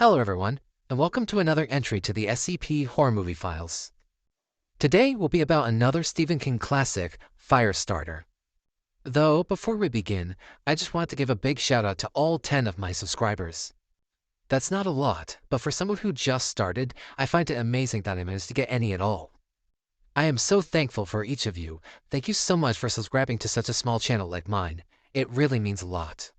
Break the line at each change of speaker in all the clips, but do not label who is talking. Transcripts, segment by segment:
Hello everyone, and welcome to another entry to the SCP Horror Movie Files. Today will be about another Stephen King classic, Firestarter. Though, before we begin, I just want to give a big shout out to all 10 of my subscribers. That's not a lot, but for someone who just started, I find it amazing that I managed to get any at all. I am so thankful for each of you. Thank you so much for subscribing to such a small channel like mine. It really means a lot.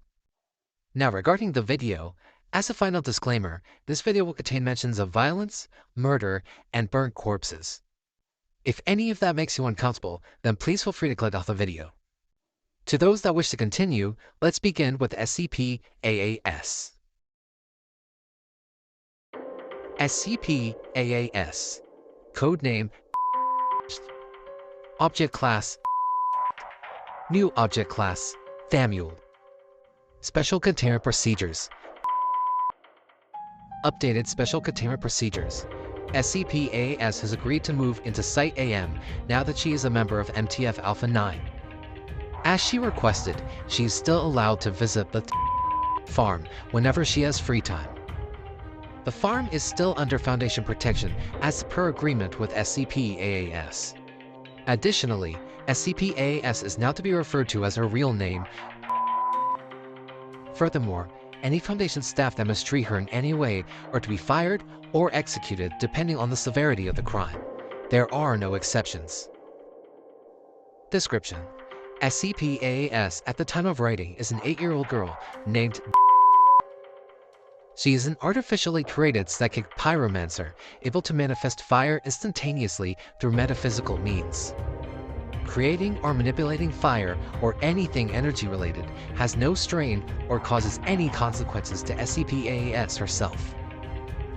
Now regarding the video, as a final disclaimer, this video will contain mentions of violence, murder, and burnt corpses. If any of that makes you uncomfortable, then please feel free to click off the video. To those that wish to continue, let's begin with SCP-AAS. SCP-AAS. Codename Object Class New Object Class Thamule. Special Containment Procedures. Updated Special Containment Procedures. SCP-AAS has agreed to move into Site-AM now that she is a member of MTF Alpha 9. As she requested, she is still allowed to visit the farm whenever she has free time. The farm is still under Foundation protection as per agreement with SCP-AAS. Additionally, SCP-AAS is now to be referred to as her real name. Furthermore, any Foundation staff that mistreat her in any way are to be fired or executed depending on the severity of the crime. There are no exceptions. Description: SCP-AAS at the time of writing is an 8-year-old girl named. She is an artificially created psychic pyromancer, able to manifest fire instantaneously through metaphysical means. Creating or manipulating fire or anything energy related has no strain or causes any consequences to SCP-AAS herself.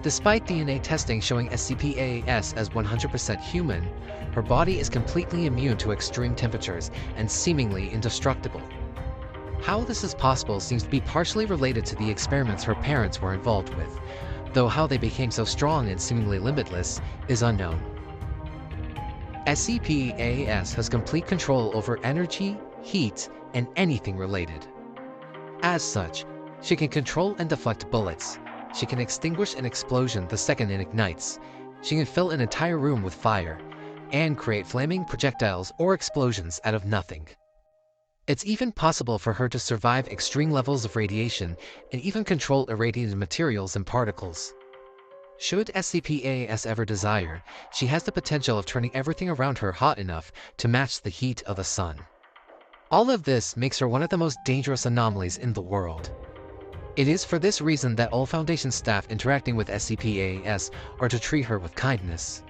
Despite DNA testing showing SCP-AAS as 100% human, her body is completely immune to extreme temperatures and seemingly indestructible. How this is possible seems to be partially related to the experiments her parents were involved with, though how they became so strong and seemingly limitless is unknown. SCP-AAS has complete control over energy, heat, and anything related. As such, she can control and deflect bullets. She can extinguish an explosion the second it ignites. She can fill an entire room with fire, and create flaming projectiles or explosions out of nothing. It's even possible for her to survive extreme levels of radiation and even control irradiated materials and particles. Should SCP-AAS ever desire, she has the potential of turning everything around her hot enough to match the heat of the sun. All of this makes her one of the most dangerous anomalies in the world. It is for this reason that all Foundation staff interacting with SCP-AAS are to treat her with kindness.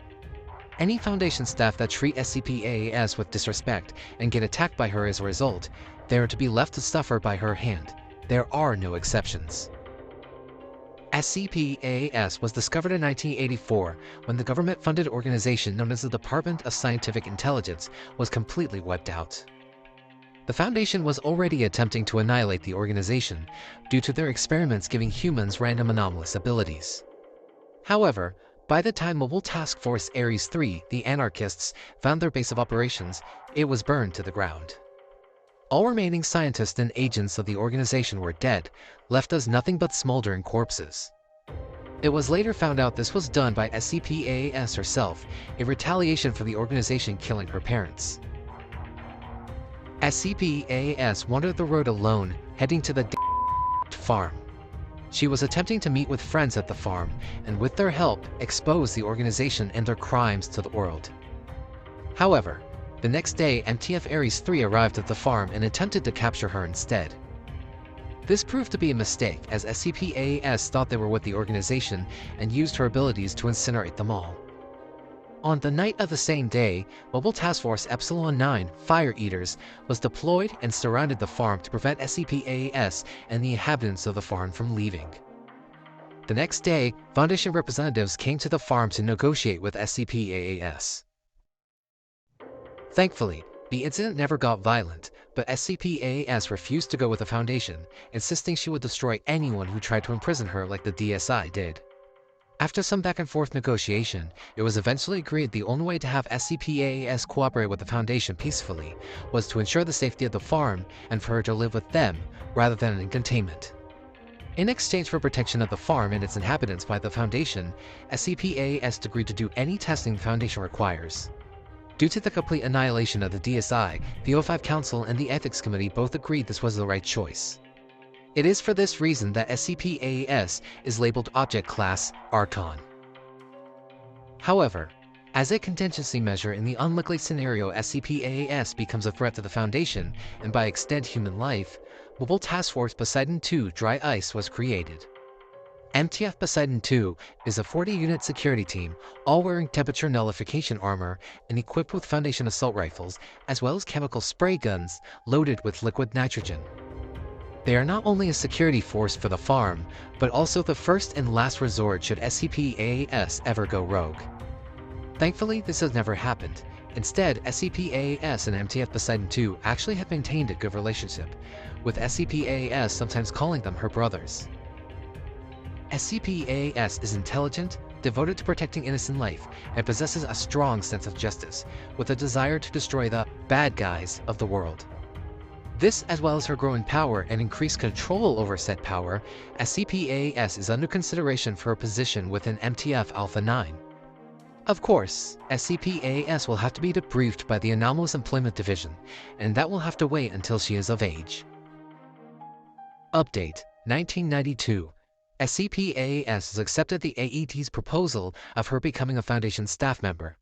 Any Foundation staff that treat SCP-AAS with disrespect and get attacked by her as a result, they are to be left to suffer by her hand. There are no exceptions. SCP-AAS was discovered in 1984 when the government-funded organization known as the Department of Scientific Intelligence was completely wiped out. The Foundation was already attempting to annihilate the organization due to their experiments giving humans random anomalous abilities. However, by the time Mobile Task Force Ares 3, the anarchists, found their base of operations, it was burned to the ground. All remaining scientists and agents of the organization were dead, left us nothing but smoldering corpses. It was later found out this was done by SCP-AAS herself, in retaliation for the organization killing her parents. SCP-AAS wandered the road alone, heading to the farm. She was attempting to meet with friends at the farm, and with their help, expose the organization and their crimes to the world. However, the next day, MTF Ares 3 arrived at the farm and attempted to capture her instead. This proved to be a mistake, as SCP-AAS thought they were with the organization and used her abilities to incinerate them all. On the night of the same day, Mobile Task Force Epsilon 9 Fire Eaters was deployed and surrounded the farm to prevent SCP-AAS and the inhabitants of the farm from leaving. The next day, Foundation representatives came to the farm to negotiate with SCP-AAS. Thankfully, the incident never got violent, but SCP-AAS refused to go with the Foundation, insisting she would destroy anyone who tried to imprison her like the DSI did. After some back-and-forth negotiation, it was eventually agreed the only way to have SCP-AAS cooperate with the Foundation peacefully was to ensure the safety of the farm and for her to live with them rather than in containment. In exchange for protection of the farm and its inhabitants by the Foundation, SCP-AAS agreed to do any testing the Foundation requires. Due to the complete annihilation of the DSI, the O5 Council and the Ethics Committee both agreed this was the right choice. It is for this reason that SCP-AAS is labeled Object Class Archon. However, as a contingency measure in the unlikely scenario SCP-AAS becomes a threat to the Foundation, and by extent human life, Mobile Task Force Poseidon II Dry Ice was created. MTF Poseidon II is a 40-unit security team, all wearing temperature nullification armor and equipped with Foundation assault rifles, as well as chemical spray guns loaded with liquid nitrogen. They are not only a security force for the farm, but also the first and last resort should SCP-AAS ever go rogue. Thankfully, this has never happened. Instead, SCP-AAS and MTF Poseidon II actually have maintained a good relationship, with SCP-AAS sometimes calling them her brothers. SCP-AAS is intelligent, devoted to protecting innocent life, and possesses a strong sense of justice, with a desire to destroy the bad guys of the world. This, as well as her growing power and increased control over said power, SCP-AAS is under consideration for a position within MTF Alpha 9. Of course, SCP-AAS will have to be debriefed by the Anomalous Employment Division, and that will have to wait until she is of age. Update 1992. SCP-AAS has accepted the AET's proposal of her becoming a Foundation staff member.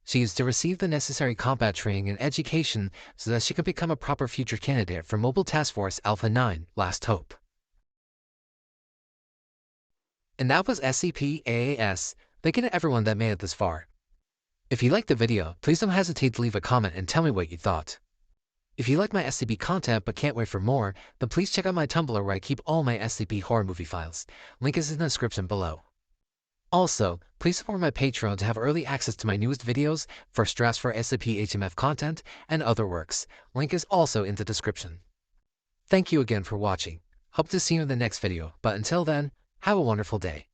She is to receive the necessary combat training and education so that she can become a proper future candidate for Mobile Task Force Alpha 9 Last Hope. And that was SCP-AAS. Thank you to everyone that made it this far. If you liked the video, please don't hesitate to leave a comment and tell me what you thought. If you like my SCP content but can't wait for more, then please check out my Tumblr where I keep all my SCP horror movie files. Link is in the description below. Also, please support my Patreon to have early access to my newest videos, first drafts for SCP-HMF content, and other works. Link is also in the description. Thank you again for watching. Hope to see you in the next video, but until then, have a wonderful day.